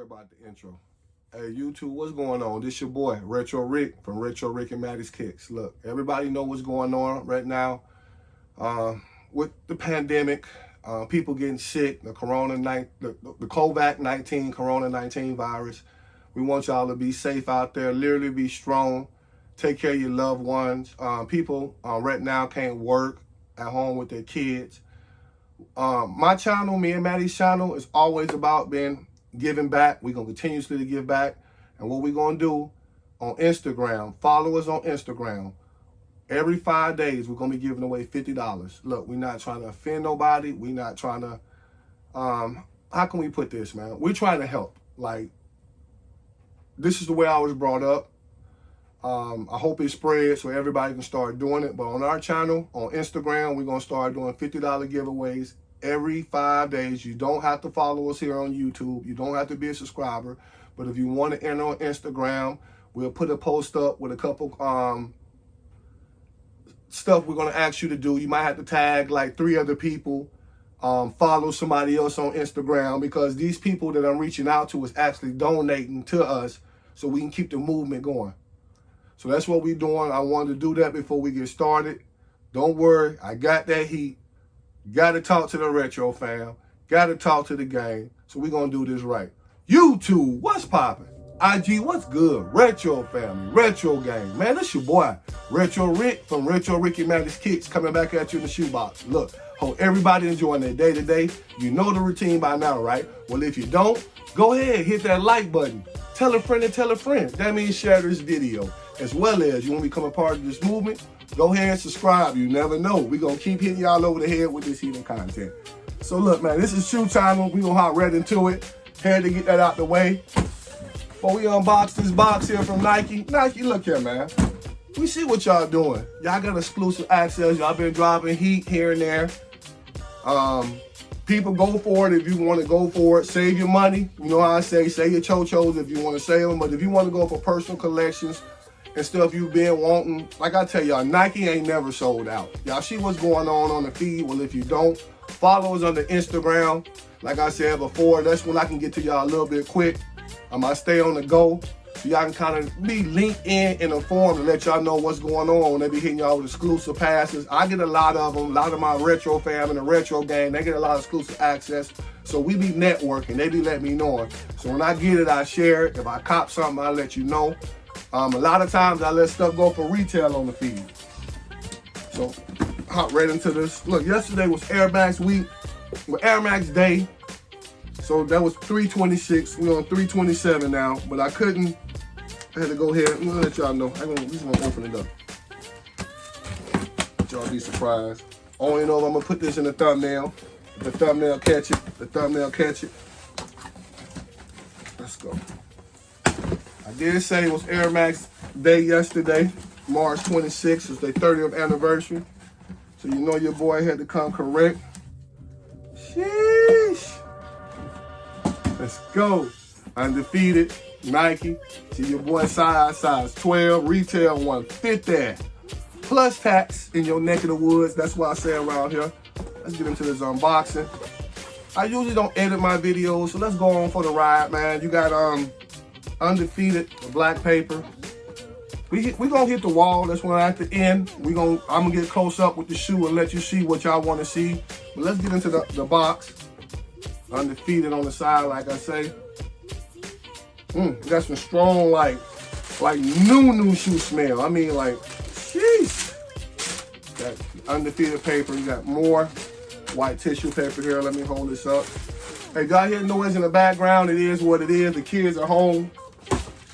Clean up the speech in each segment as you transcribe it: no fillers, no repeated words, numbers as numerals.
worry about the intro. Hey, YouTube, what's going on? This your boy, Retro Rick from Retro Rick and Maddie's Kicks. Look, everybody know what's going on right now with the pandemic, people getting sick, the COVID-19, Corona-19 virus. We want y'all to be safe out there, literally be strong, take care of your loved ones. People right now can't work at home with their kids. My channel, me and Maddie's channel, is always about giving back. We're going to continuously give back. And what we're going to do on Instagram, follow us on Instagram. Every 5 days, we're going to be giving away $50. Look, we're not trying to offend nobody. We're not trying to, how can we put this, man? We're trying to help. Like, this is the way I was brought up. I hope it spreads so everybody can start doing it. But on our channel, on Instagram, we're going to start doing $50 giveaways every 5 days. You don't have to follow us here on YouTube. You don't have to be a subscriber. But if you want to enter on Instagram, we'll put a post up with a couple stuff we're going to ask you to do. You might have to tag like 3 other people. Follow somebody else on Instagram, because these people that I'm reaching out to is actually donating to us so we can keep the movement going. So that's what we're doing. I wanted to do that before we get started. Don't worry, I got that heat. Got to talk to the Retro fam. Got to talk to the gang. So we're going to do this right. YouTube, what's popping? IG, what's good? Retro family, Retro gang. Man, this your boy, Retro Rick from Retro Rick and Maddie's Kicks, coming back at you in the shoebox. Look, hope everybody enjoying their day today. You know the routine by now, right? Well, if you don't, go ahead, hit that like button. Tell a friend and tell a friend. That means share this video. As well as you want to become a part of this movement, go ahead and subscribe. You never know. We're going to keep hitting y'all over the head with this heated content. So look, man, this is shoe time. We're going to hop right into it. Had to get that out the way. Before we unbox this box here from Nike. Nike, look here, man. We see what y'all doing. Y'all got exclusive access. Y'all been dropping heat here and there. People, go for it if you want to go for it. Save your money. You know how I say, save your cho-chos if you want to save them. But if you want to go for personal collections and stuff you've been wanting, like I tell y'all, Nike ain't never sold out. Y'all see what's going on the feed? Well, if you don't, follow us on the Instagram. Like I said before, that's when I can get to y'all a little bit quick. I stay on the go. So y'all can kind of be linked in and informed to let y'all know what's going on when they be hitting y'all with exclusive passes. I get a lot of them. A lot of my Retro fam and the Retro gang, they get a lot of exclusive access. So we be networking. They be letting me know. So when I get it, I share it. If I cop something, I let you know. A lot of times I let stuff go for retail on the feed. So hop right into this. Look, yesterday was Air Max week, Air Max day. So that was 326. We're on 327 now, but I couldn't. I had to go ahead. I'm gonna let y'all know. I'm just gonna open it up. Y'all be surprised. Only know I'm gonna put this in the thumbnail. If the thumbnail catch it. The thumbnail catch it. Let's go. I did say it was Air Max day yesterday, March 26th. It's their 30th anniversary. So you know your boy had to come correct. Sheesh. Let's go. Undefeated, Nike. See your boy size 12, retail 150. Plus tax in your neck of the woods. That's what I say around here. Let's get into this unboxing. I usually don't edit my videos, so let's go on for the ride, man. You got Undefeated, the black paper. We gonna hit the wall. That's when at the end I'm gonna get close up with the shoe and let you see what y'all want to see. But let's get into the box. Undefeated on the side, like I say. Got some strong, like new shoe smell. I mean, like, sheesh. Got Undefeated paper. You got more white tissue paper here. Let me hold this up. Hey, y'all hear noise in the background? It is what it is. The kids are home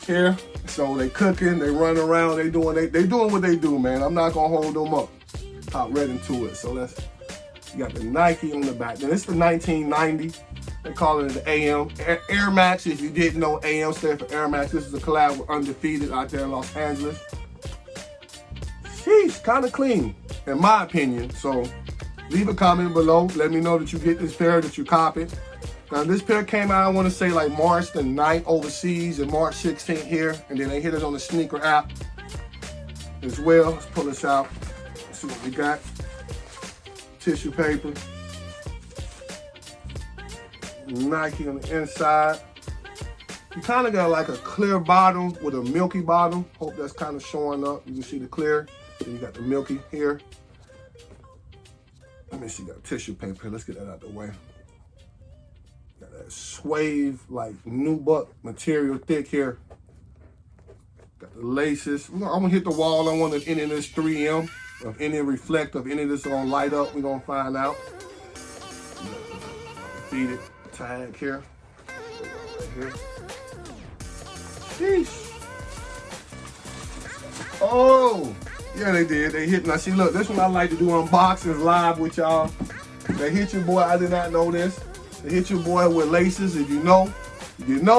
here, so they cooking, they running around, they doing what they do, man. I'm not gonna hold them up. Hop right into it. So you got the Nike on the back. Now, this is the 1990. They call it the AM. Air Max, if you didn't know, AM stands for Air Max. This is a collab with Undefeated out there in Los Angeles. Sheesh, kind of clean, in my opinion. So leave a comment below. Let me know that you get this pair, that you cop it. Now, this pair came out, I want to say, like March the 9th overseas and March 16th here. And then they hit us on the sneaker app as well. Let's pull this out. Let's see what we got. Tissue paper. Nike on the inside. You kind of got like a clear bottom with a milky bottom. Hope that's kind of showing up. You can see the clear. Then you got the milky here. Let me see, got tissue paper here. Let's get that out the way. Got that suede, like nubuck material thick here. Got the laces. I'm gonna hit the wall. I want any of this 3M. If any reflect, if any of this is gonna light up, we're gonna find out. Undefeated tag here. Right here. Sheesh. Oh, yeah, they did. They hit. Now, see, look, this one I like to do unboxings live with y'all. They hit your boy. I did not know this. They hit your boy with laces. If you know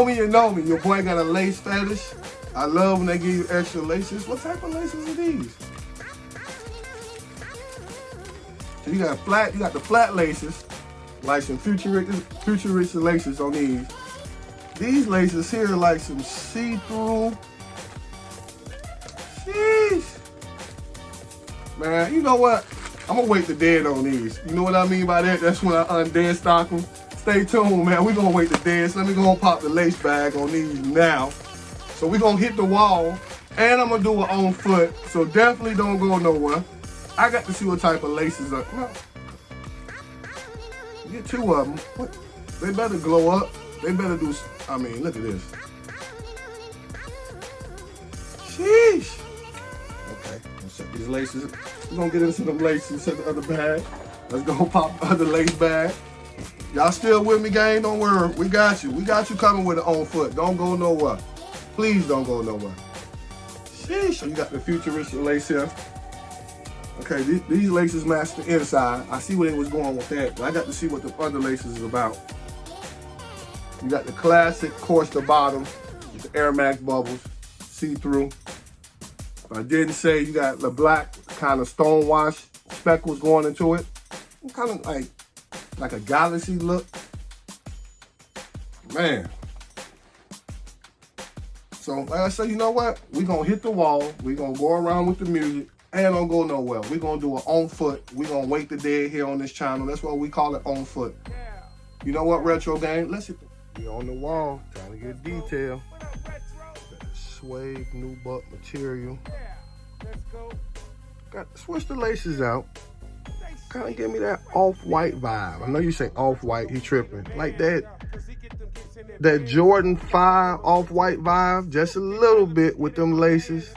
me, you know me. Your boy got a lace fetish. I love when they give you extra laces. What type of laces are these? So you got the flat laces, like some futuristic laces on these. These laces here are like some see-through. Sheesh. Man, you know what? I'm gonna wait the dead on these. You know what I mean by that? That's when I undead stock them. Stay tuned, man. We're gonna wait the dead. So let me go and pop the lace bag on these now. So we're gonna hit the wall, and I'm gonna do it on foot. So definitely don't go nowhere. I got to see what type of laces are. Come on. Get two of them. What? They better glow up. They better do, I mean, look at this. Sheesh. Okay, let's set these laces. We're gonna get into them laces, set the other bag. Let's go pop the other lace bag. Y'all still with me, gang? Don't worry, we got you. We got you coming with it on foot. Don't go nowhere. Please don't go nowhere. Sheesh. So you got the futuristic lace here. Okay, these laces match the inside. I see where they was going with that, but I got to see what the other laces is about. You got the classic, course the bottom, with the Air Max bubbles, see-through. I didn't say you got the black kind of stonewash speckles going into it. Kind of like a galaxy look. Man. So like I said, you know what? We're gonna hit the wall. We're gonna go around with the music. And don't go nowhere. We're gonna do it on foot. We're gonna wake the dead here on this channel. That's why we call it on foot. You know what, Retro Gang? Let's hit the, we on the wall, trying to get detail. Got the suede nubuck material. Got switch the laces out. Kind of give me that off-white vibe. I know you say off-white, he tripping. Like that Jordan 5 off-white vibe, just a little bit with them laces.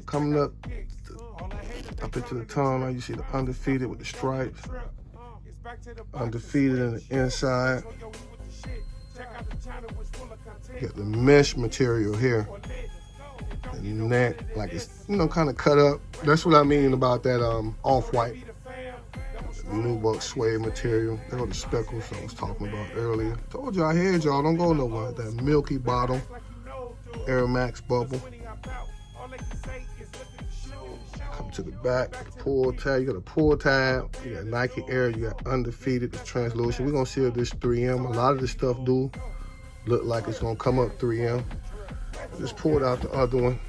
Coming up into the tongue. Now you see the undefeated with the stripes. Undefeated in the inside. You got the mesh material here. The neck, like it's, you know, kind of cut up. That's what I mean about that off-white. Nubuck suede material. There were the speckles I was talking about earlier. Told y'all, head y'all, don't go nowhere. That milky bottom, Air Max bubble. Come to the back, the pull tab. You got a pull tab. You got Nike Air. You got undefeated. The translucent. We're gonna see if this 3M. A lot of this stuff do look like it's gonna come up 3M. Just pulled out the other one.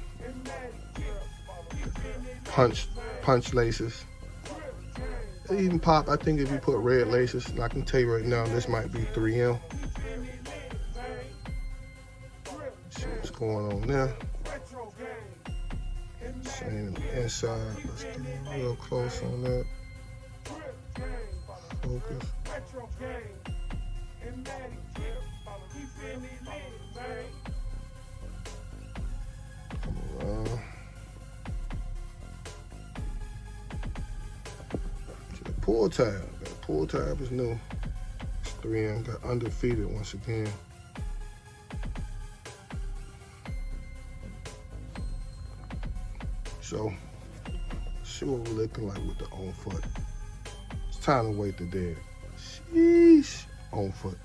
Punch laces. They even pop. I think if you put red laces, and I can tell you right now, this might be 3M. See what's going on there. Same inside. Let's get real close on that. Focus. Come around. The pull tab. That pull tab is new. It's 3M. Got undefeated once again. So, see what we're looking like with the on foot. It's time to wake the dead. Sheesh. On foot.